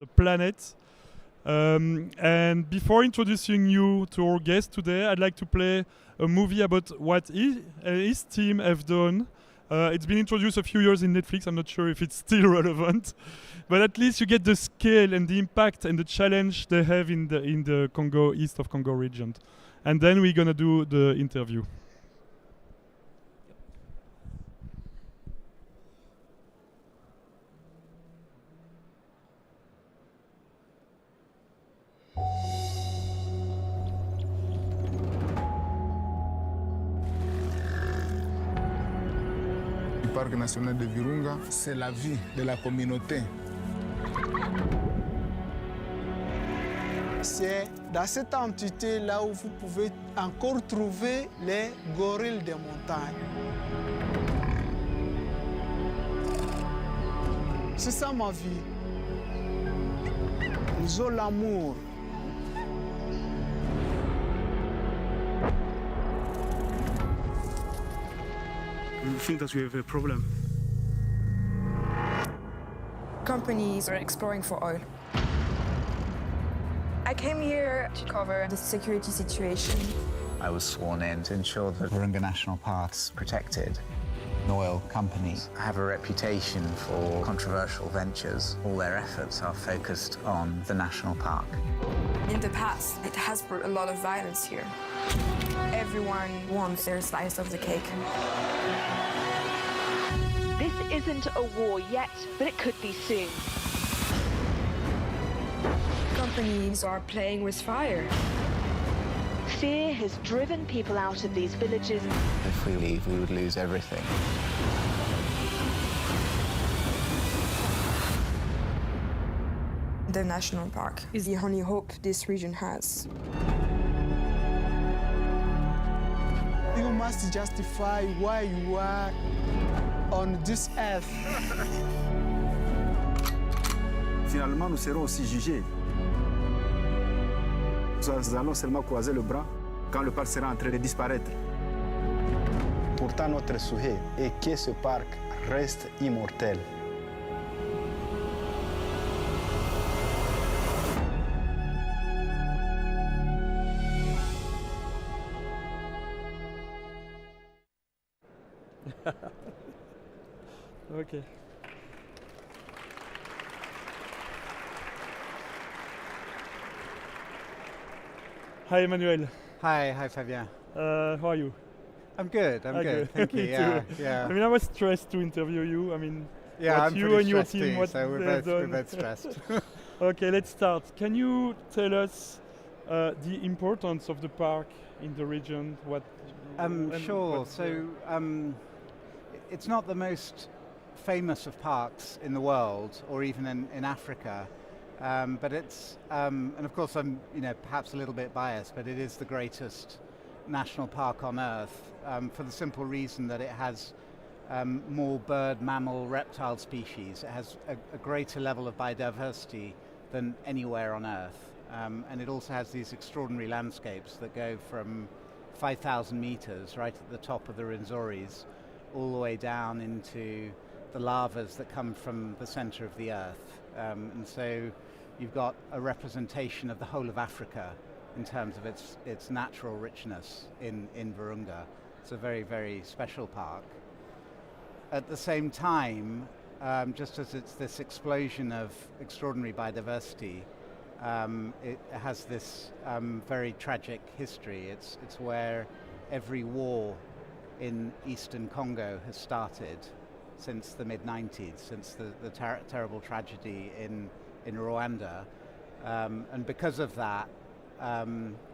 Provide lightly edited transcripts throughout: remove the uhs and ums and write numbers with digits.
the planet. And before introducing you to our guest today, I'd like to play a movie about what his team have done. It's been introduced a few years in Netflix. I'm not sure if it's still relevant, but at least you get the scale and the impact and the challenge they have in the Congo, east of Congo region. And then we're gonna do the interview. Le parc national de Virunga, c'est la vie de la communauté. C'est dans cette entité-là où vous pouvez encore trouver les gorilles des montagnes. C'est ça ma vie. Ils ont l'amour. I think that we have a problem. Companies are exploring for oil. I came here to cover the security situation. I was sworn in to ensure that Virunga National Park's protected. Oil companies have a reputation for controversial ventures. All their efforts are focused on the national park. In the past, it has brought a lot of violence here. Everyone wants their slice of the cake. This isn't a war yet, but it could be soon. Companies are playing with fire. Fear has driven people out of these villages. If we leave, we would lose everything. The national park is the only hope this region has. You must justify why you are on this earth. Finalement, nous serons aussi jugés. Nous allons seulement croiser le bras quand le parc sera en train de disparaître. Pourtant, notre souhait est que ce parc reste immortel. Okay. Hi, Emmanuel. Hi, Fabien. How are you? I'm good. Thank you. Me Yeah, too. yeah. I mean, I was stressed to interview you. I mean, Yeah, what I'm you pretty and your stressed team, too, what so we're they've both done. stressed. Okay, let's start. Can you tell us the importance of the park in the region? What? and Sure. what, So it's not the most famous of parks in the world, or even in Africa, but it's and of course I'm perhaps a little bit biased, but it is the greatest national park on Earth for the simple reason that it has more bird, mammal, reptile species. It has a greater level of biodiversity than anywhere on Earth, and it also has these extraordinary landscapes that go from 5,000 meters right at the top of the Rwenzori's all the way down into the lavas that come from the center of the Earth. And so you've got a representation of the whole of Africa in terms of its natural richness in Virunga. It's a very, very special park. At the same time, just as it's this explosion of extraordinary biodiversity, it has this very tragic history. It's where every war in eastern Congo has started since the mid-90s, since the terrible tragedy in Rwanda. And because of that,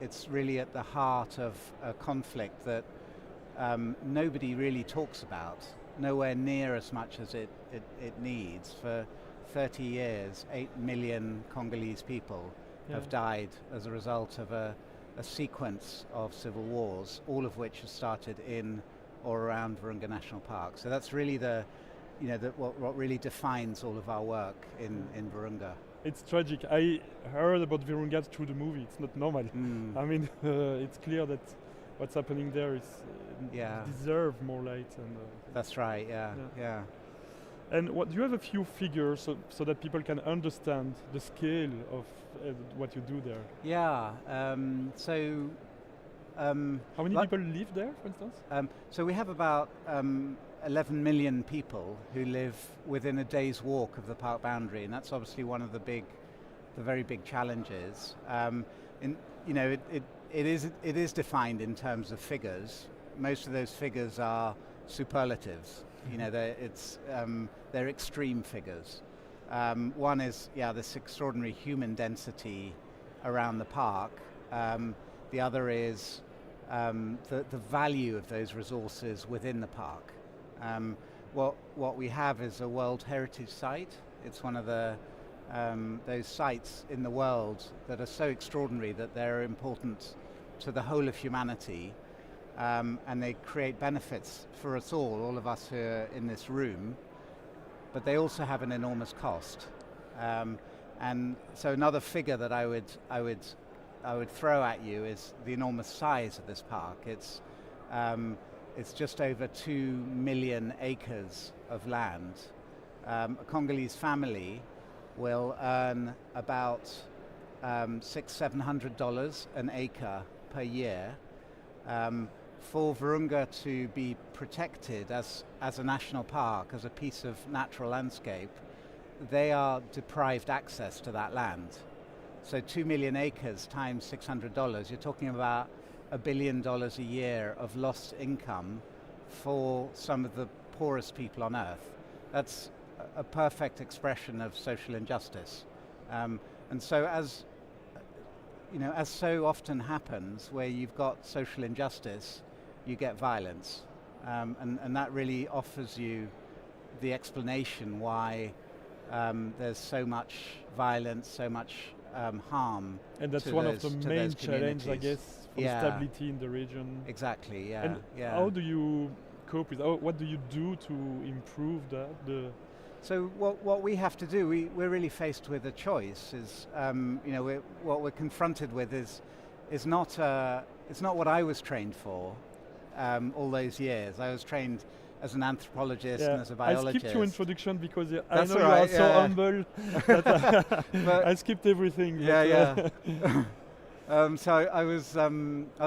it's really at the heart of a conflict that nobody really talks about, nowhere near as much as it needs. For 30 years, 8 million Congolese people have died as a result of a sequence of civil wars, all of which have started in or around Virunga National Park. So that's really what really defines all of our work in Virunga. It's tragic. I heard about Virunga through the movie. It's not normal. I mean, it's clear that what's happening there is deserve more light. And that's right. Yeah. And what do you have a few figures so that people can understand the scale of what you do there? Yeah. How many people live there, for instance? So we have about 11 million people who live within a day's walk of the park boundary, and that's obviously one of the very big challenges. It is defined in terms of figures. Most of those figures are superlatives. They're extreme figures. One is this extraordinary human density around the park. The other is the value of those resources within the park. What we have is a World Heritage Site. It's one of those sites in the world that are so extraordinary that they're important to the whole of humanity, and they create benefits for us all of us who are in this room, but they also have an enormous cost. And so another figure that I would throw at you is the enormous size of this park. It's just over 2 million acres of land. A Congolese family will earn about $600-700 an acre per year. For Virunga to be protected as a national park, as a piece of natural landscape, they are deprived access to that land. So 2 million acres times $600, you're talking about $1 billion a year of lost income for some of the poorest people on earth. That's a perfect expression of social injustice. And so as so often happens where you've got social injustice, you get violence. And that really offers you the explanation why there's so much violence, so much harm. And that's one of the main challenges, I guess, for stability in the region. Exactly, yeah. And how do you cope with that? What do you do to improve that? So what we have to do, we're really faced with a choice. What we're confronted with is not what I was trained for all those years. I was trained as an anthropologist and as a biologist. I skipped your introduction because I know you are so humble that I skipped everything. So I was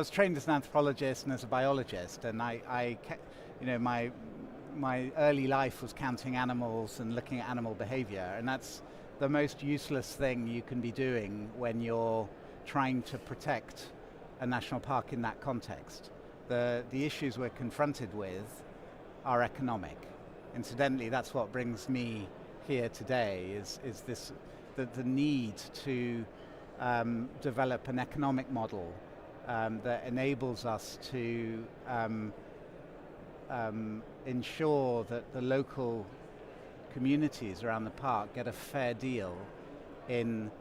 trained as an anthropologist and as a biologist, and my early life was counting animals and looking at animal behavior, and that's the most useless thing you can be doing when you're trying to protect a national park in that context. The issues we're confronted with are economic. Incidentally, that's what brings me here today, is the need to develop an economic model that enables us to ensure that the local communities around the park get a fair deal in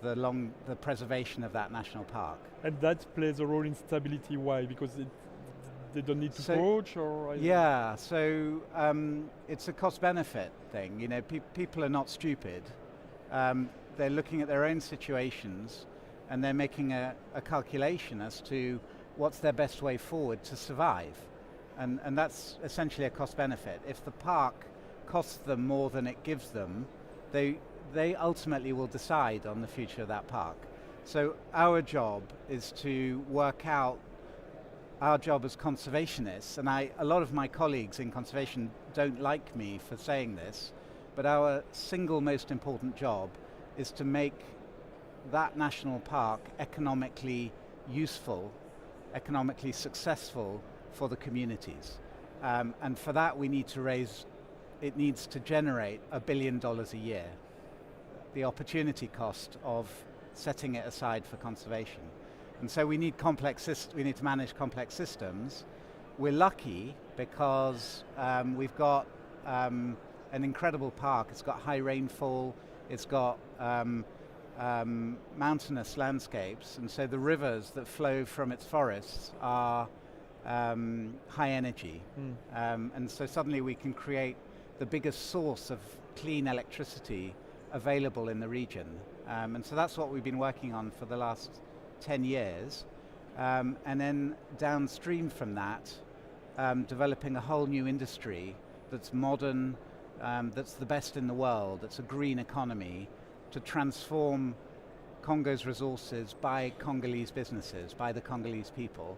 the preservation of that national park. And that plays a role in stability. Why? Because they don't need to poach, or? So it's a cost-benefit thing. People are not stupid. They're looking at their own situations, and they're making a calculation as to what's their best way forward to survive. And that's essentially a cost-benefit. If the park costs them more than it gives them, they ultimately will decide on the future of that park. So our job is to work out our job as conservationists, and a lot of my colleagues in conservation don't like me for saying this, but our single most important job is to make that national park economically useful, economically successful for the communities. And for that it needs to generate $1 billion a year, the opportunity cost of setting it aside for conservation. And so we need to manage complex systems. We're lucky because we've got an incredible park. It's got high rainfall, it's got mountainous landscapes, and so the rivers that flow from its forests are high energy. And so suddenly we can create the biggest source of clean electricity available in the region. And so that's what we've been working on for the last 10 years. And then downstream from that, developing a whole new industry that's modern, that's the best in the world, that's a green economy, to transform Congo's resources by Congolese businesses, by the Congolese people,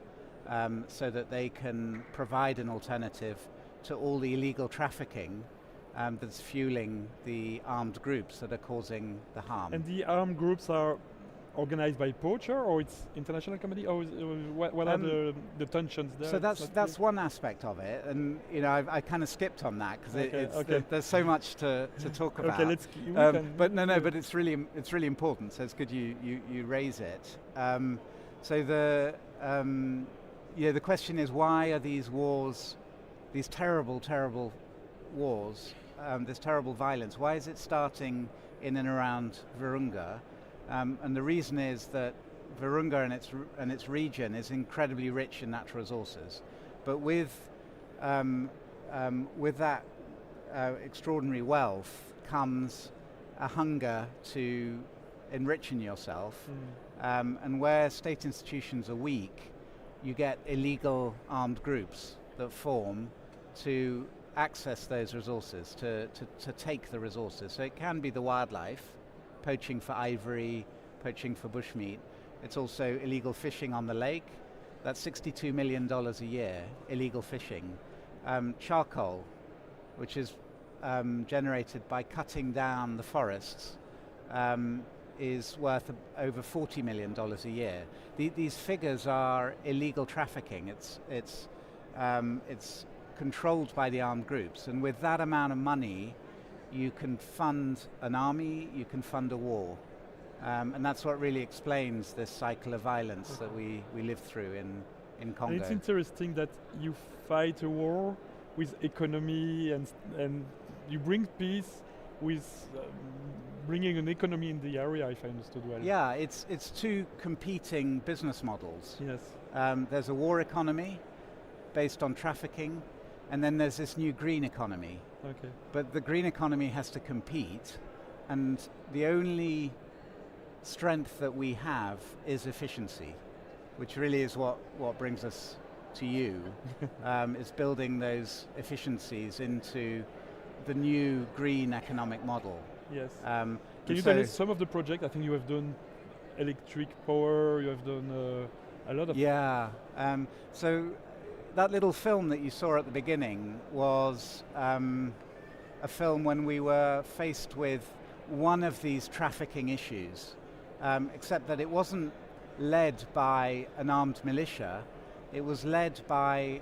so that they can provide an alternative to all the illegal trafficking that's fueling the armed groups that are causing the harm. And the armed groups are organized by poacher, or it's international company, or what are the tensions there? So that's one aspect of it, and I kind of skipped on that because there's so much to talk about. Okay, but it's really important. So it's good you raise it. So the question is, why are these wars, these terrible wars, this terrible violence? Why is it starting in and around Virunga? And the reason is that Virunga and its region is incredibly rich in natural resources, but with that extraordinary wealth comes a hunger to enriching yourself, and where state institutions are weak, you get illegal armed groups that form to access those resources, to take the resources. So it can be the wildlife, poaching for ivory, poaching for bushmeat. It's also illegal fishing on the lake. That's $62 million a year, illegal fishing. Charcoal, which is generated by cutting down the forests, is worth over $40 million a year. These figures are illegal trafficking. It's controlled by the armed groups, and with that amount of money, you can fund an army, you can fund a war. And that's what really explains this cycle of violence that we live through in Congo. And it's interesting that you fight a war with economy and you bring peace with bringing an economy in the area, if I understood well. Yeah, it's two competing business models. Yes. There's a war economy based on trafficking, and then there's this new green economy. Okay. But the green economy has to compete, and the only strength that we have is efficiency, which really is what brings us to you, is building those efficiencies into the new green economic model. Yes. Can you tell us some of the projects? I think you have done electric power, you have done a lot of... Yeah. So that little film that you saw at the beginning was a film when we were faced with one of these trafficking issues, except that it wasn't led by an armed militia, it was led by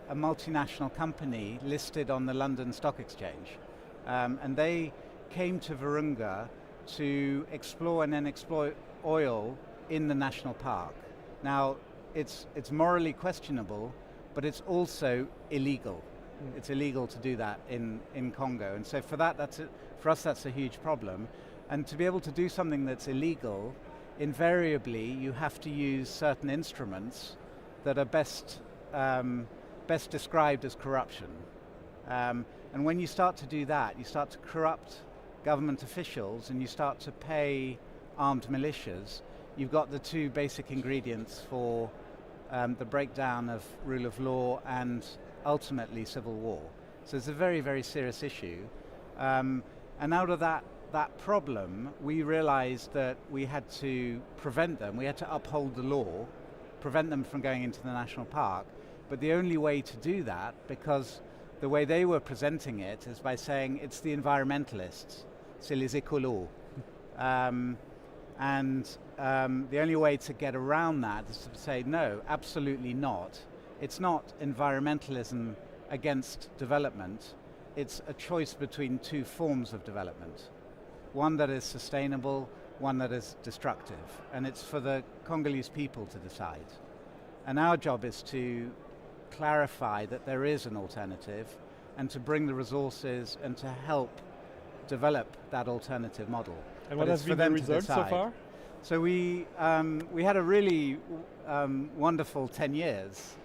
a multinational company listed on the London Stock Exchange. And they came to Virunga to explore and then exploit oil in the national park. Now, it's morally questionable, but it's also illegal. It's illegal to do that in Congo. And so for us, that's a huge problem. And to be able to do something that's illegal, invariably you have to use certain instruments that are best described as corruption. And when you start to do that, you start to corrupt government officials and you start to pay armed militias, you've got the two basic ingredients for the breakdown of rule of law and ultimately civil war. So it's a very, very serious issue. And out of that problem, we realized that we had to prevent them, we had to uphold the law, prevent them from going into the national park. But the only way to do that, because the way they were presenting it is by saying it's the environmentalists, c'est les écolos. The only way to get around that is to say, no, absolutely not. It's not environmentalism against development. It's a choice between two forms of development. One that is sustainable, one that is destructive. And it's for the Congolese people to decide. And our job is to clarify that there is an alternative and to bring the resources and to help develop that alternative model. And what has been the result so far? So we had a really wonderful 10 years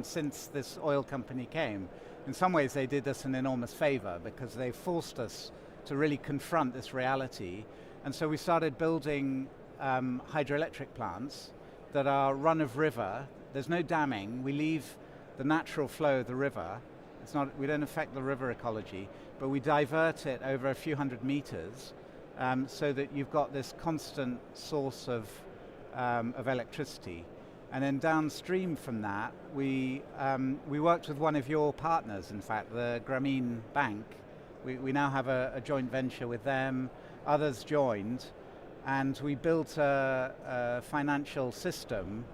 since this oil company came. In some ways they did us an enormous favor because they forced us to really confront this reality. And so we started building hydroelectric plants that are run of river. There's no damming. We leave the natural flow of the river It's not, we don't affect the river ecology, but we divert it over a few hundred meters so that you've got this constant source of electricity. And then downstream from that, we worked with one of your partners, in fact, the Grameen Bank. We now have a joint venture with them. Others joined, and we built a financial system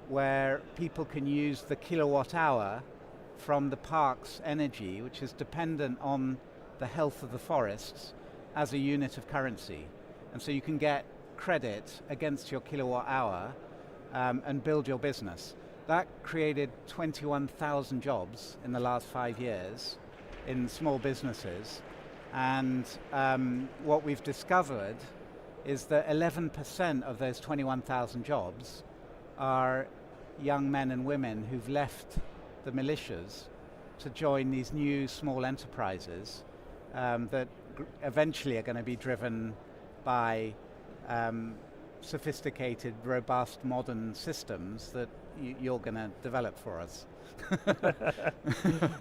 where people can use the kilowatt hour from the park's energy, which is dependent on the health of the forests, as a unit of currency. And so you can get credit against your kilowatt hour and build your business. That created 21,000 jobs in the last 5 years in small businesses. And what we've discovered is that 11% of those 21,000 jobs are young men and women who've left the militias to join these new small enterprises that eventually are going to be driven by sophisticated, robust, modern systems that you're going to develop for us.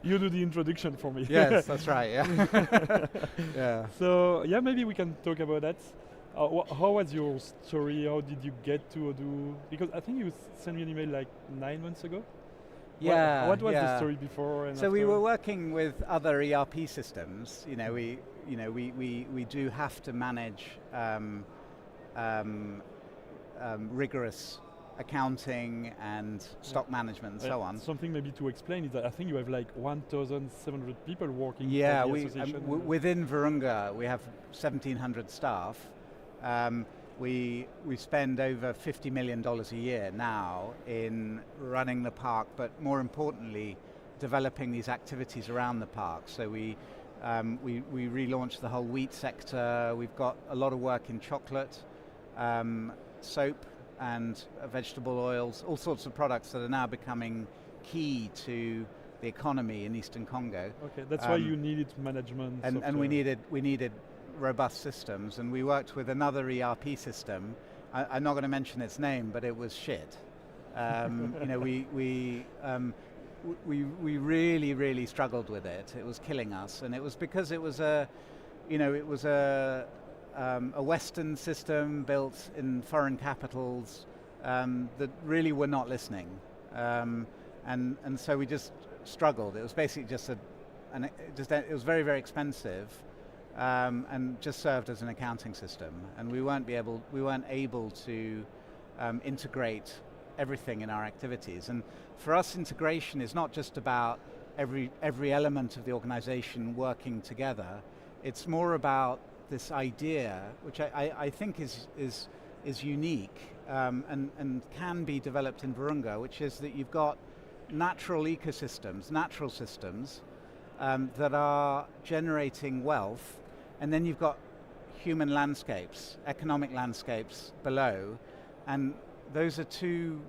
You do the introduction for me. Yes, that's right. Yeah. Yeah. So yeah, maybe we can talk about that. How was your story? How did you get to Odoo? Because I think you sent me an email like 9 months ago. Yeah. What was the story before and so after? we were working with other ERP systems. We do have to manage rigorous accounting and stock management and so on. Something maybe to explain is that I think you have like 1,700 people working for the association. Within Virunga we have 1,700 staff. We spend over $50 million a year now in running the park, but more importantly, developing these activities around the park. So we relaunched the whole wheat sector. We've got a lot of work in chocolate, soap, and vegetable oils, all sorts of products that are now becoming key to the economy in Eastern Congo. Okay, that's why you needed management. And we needed robust systems, and we worked with another ERP system. I'm not going to mention its name, but it was shit. We really struggled with it. It was killing us, and it was because it was a Western system built in foreign capitals that really were not listening, and so we just struggled. It was basically it was very expensive, and just served as an accounting system, and we weren't able to integrate everything in our activities. And for us, integration is not just about every element of the organization working together. It's more about this idea, which I think is unique and can be developed in Virunga, which is that you've got natural ecosystems, natural systems that are generating wealth, and then you've got human landscapes, economic landscapes below, and those are two,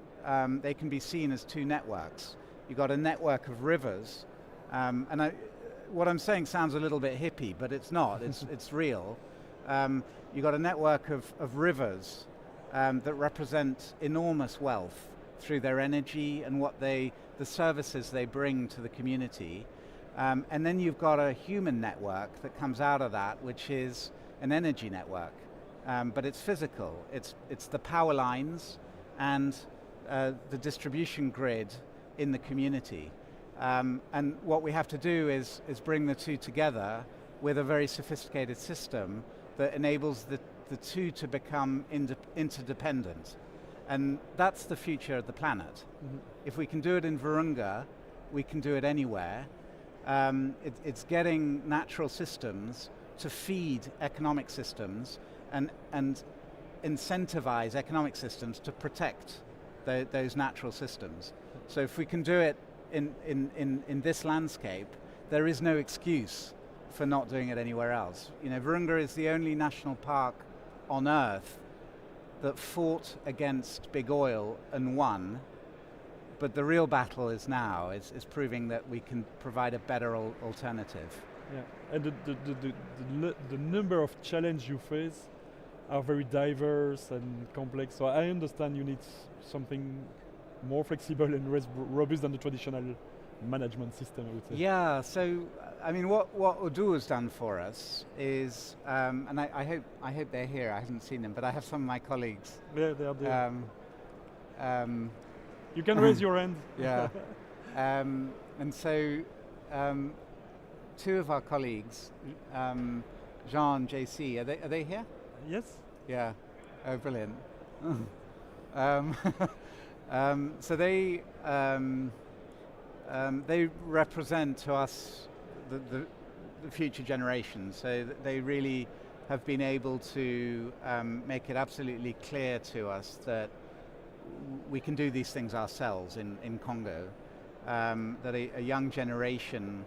they can be seen as two networks. You've got a network of rivers, and what I'm saying sounds a little bit hippie, but it's not, it's real. You've got a network of rivers that represent enormous wealth through their energy and the services they bring to the community. And then you've got a human network that comes out of that, which is an energy network. But it's physical. It's the power lines and the distribution grid in the community. And what we have to do is bring the two together with a very sophisticated system that enables the two to become interdependent. And that's the future of the planet. Mm-hmm. If we can do it in Virunga, we can do it anywhere. It's getting natural systems to feed economic systems and incentivize economic systems to protect those natural systems. So if we can do it in this landscape, there is no excuse for not doing it anywhere else. Virunga is the only national park on Earth that fought against big oil and won, but the real battle is now, is proving that we can provide a better alternative. Yeah, and the number of challenges you face are very diverse and complex, so I understand you need something more flexible and robust than the traditional management system, I would say. Yeah, so I mean, what Odoo has done for us is, and I hope they're here. I haven't seen them, but I have some of my colleagues. Yeah, they are there. You can Um, raise your hand. Yeah, and so two of our colleagues, Jean and JC, are they here? Yes. Yeah. Oh, brilliant. So they represent to us the future generations. So they really have been able to make it absolutely clear to us that we can do these things ourselves in Congo. That a young generation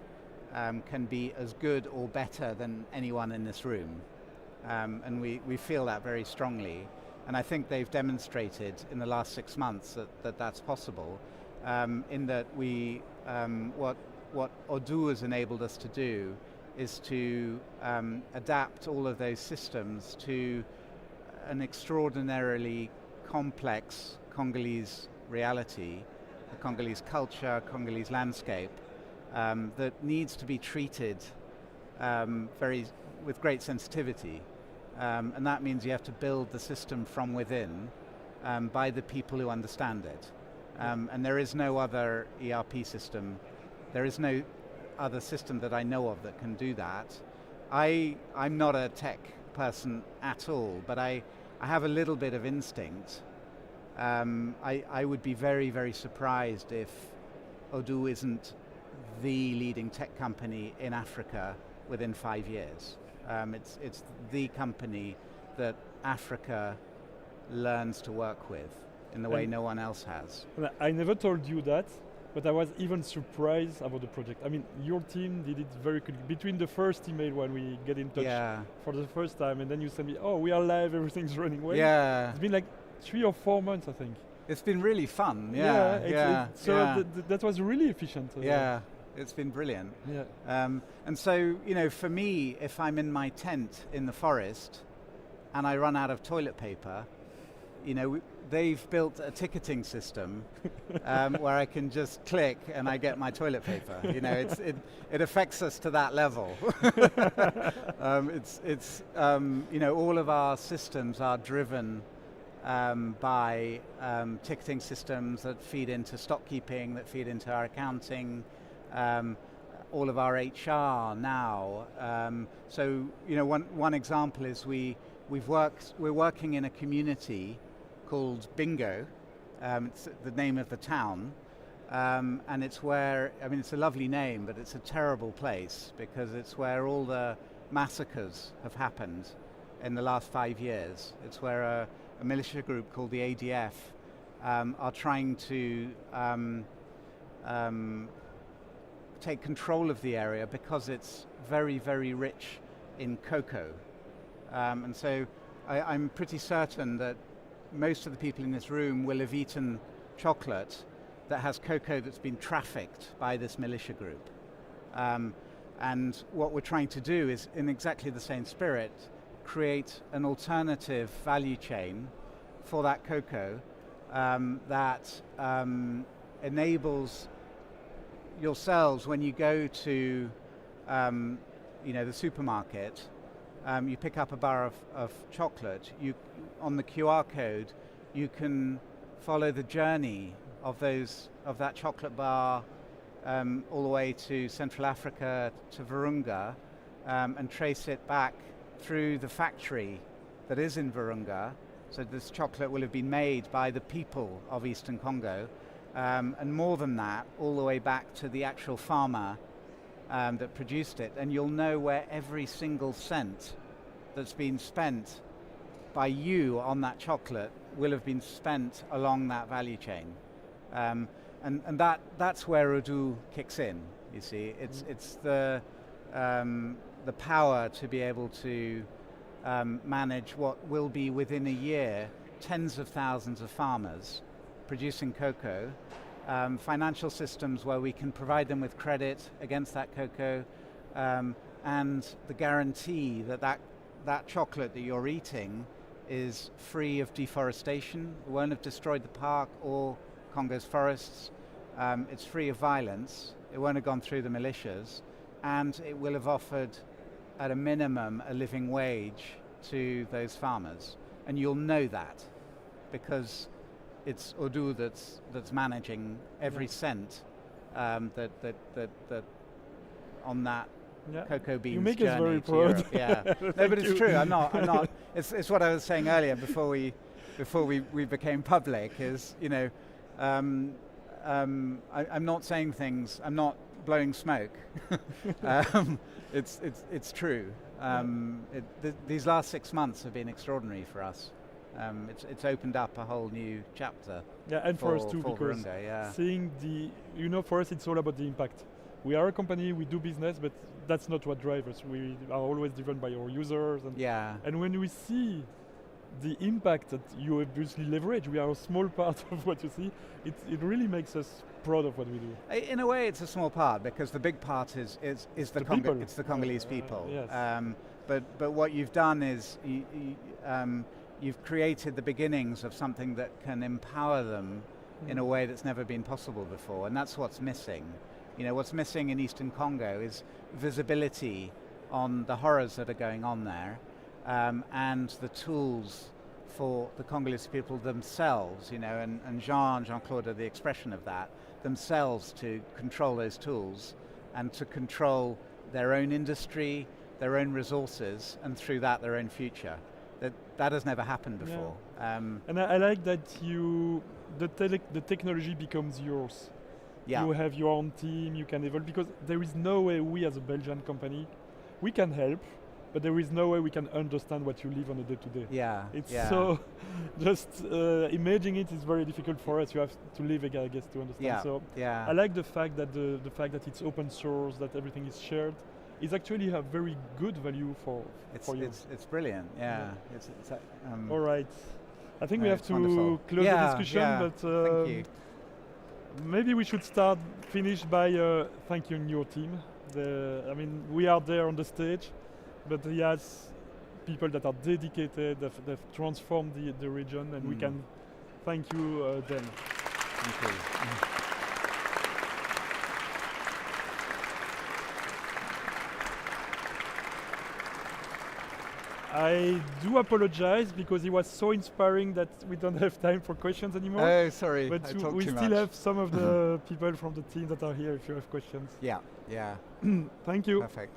can be as good or better than anyone in this room. And we feel that very strongly. And I think they've demonstrated in the last 6 months that that's possible, in that what Odoo has enabled us to do is to adapt all of those systems to an extraordinarily complex Congolese reality, the Congolese culture, Congolese landscape, that needs to be treated with great sensitivity. And that means you have to build the system from within by the people who understand it. And there is no other ERP system, there is no other system that I know of that can do that. I'm not a tech person at all, but I have a little bit of instinct. I would be very, very surprised if Odoo isn't the leading tech company in Africa within 5 years. It's the company that Africa learns to work with in the way no one else has. I never told you that, but I was even surprised about the project. I mean, your team did it very quickly. Between the first email when we get in touch for the first time, and then you send me, oh, we are live, everything's running well. Yeah. It's been like 3 or 4 months, I think. It's been really fun. So that was really efficient. Yeah. It's been brilliant. Yeah. And so, you know, for me, if I'm in my tent in the forest and I run out of toilet paper, you know, they've built a ticketing system where I can just click and I get my toilet paper. You know, it affects us to that level. You know, all of our systems are driven by ticketing systems that feed into stock keeping, that feed into our accounting, all of our HR now. So, you know, one example is we're working in a community called Bingo. It's the name of the town, and it's where, I mean, it's a lovely name, but it's a terrible place because it's where all the massacres have happened in the last 5 years. It's where a militia group called the ADF are trying to take control of the area because it's very, very rich in cocoa. And so I'm pretty certain that most of the people in this room will have eaten chocolate that has cocoa that's been trafficked by this militia group. And what we're trying to do is, in exactly the same spirit, create an alternative value chain for that cocoa that enables yourselves, when you go to you know, the supermarket, you pick up a bar of chocolate, on the QR code you can follow the journey of that chocolate bar all the way to Central Africa, to Virunga, and trace it back through the factory that is in Virunga. So this chocolate will have been made by the people of Eastern Congo, and more than that, all the way back to the actual farmer that produced it. And you'll know where every single cent that's been spent by you on that chocolate will have been spent along that value chain. And that's where Odoo kicks in, you see. It's the power to be able to manage what will be, within a year, tens of thousands of farmers producing cocoa, financial systems where we can provide them with credit against that cocoa, and the guarantee that chocolate that you're eating is free of deforestation, won't have destroyed the park or Congo's forests, it's free of violence, it won't have gone through the militias, and it will have offered, at a minimum, a living wage to those farmers. And you'll know that because it's Odoo that's managing every cent that on that cocoa beans you make journey us very to proud. Europe. Yeah, no, but it's true. I'm not. It's what I was saying earlier before we became public. Is I'm not saying things. I'm not blowing smoke. It's true. These last 6 months have been extraordinary for us. It's opened up a whole new chapter. Yeah, and for us too, for because Virunga, seeing for us it's all about the impact. We are a company, we do business, but that's not what drives us. We are always driven by our users. And when we see the impact that you obviously leverage, we are a small part of what you see, it really makes us proud of what we do. In a way, it's a small part because the big part is the people. It's the Congolese people. Yes. But what you've done is you've created the beginnings of something that can empower them in a way that's never been possible before, and that's what's missing. What's missing in Eastern Congo is visibility on the horrors that are going on there, and the tools for the Congolese people themselves, and Jean-Claude are the expression of that, themselves to control those tools and to control their own industry, their own resources, and through that their own future. That has never happened before. Yeah. And I like that the technology becomes yours. Yeah. You have your own team, you can evolve, because there is no way we as a Belgian company, we can help, but there is no way we can understand what you live on a day-to-day. Yeah. It's so, just imagining it is very difficult for us. You have to live, I guess, to understand. Yeah. So yeah. I like the fact that it's open source, that everything is shared, is actually a very good value for you. It's brilliant. Yeah. All right. I think we have to wonderful. close the discussion, but thank you. maybe we should finish by thanking your team. We are there on the stage, but yes, people that are dedicated, they've transformed the region, and we can thank you them. Thank you. I do apologize because it was so inspiring that we don't have time for questions anymore. Oh, sorry. But we still have some of the people from the team that are here if you have questions. Yeah. Thank you. Perfect.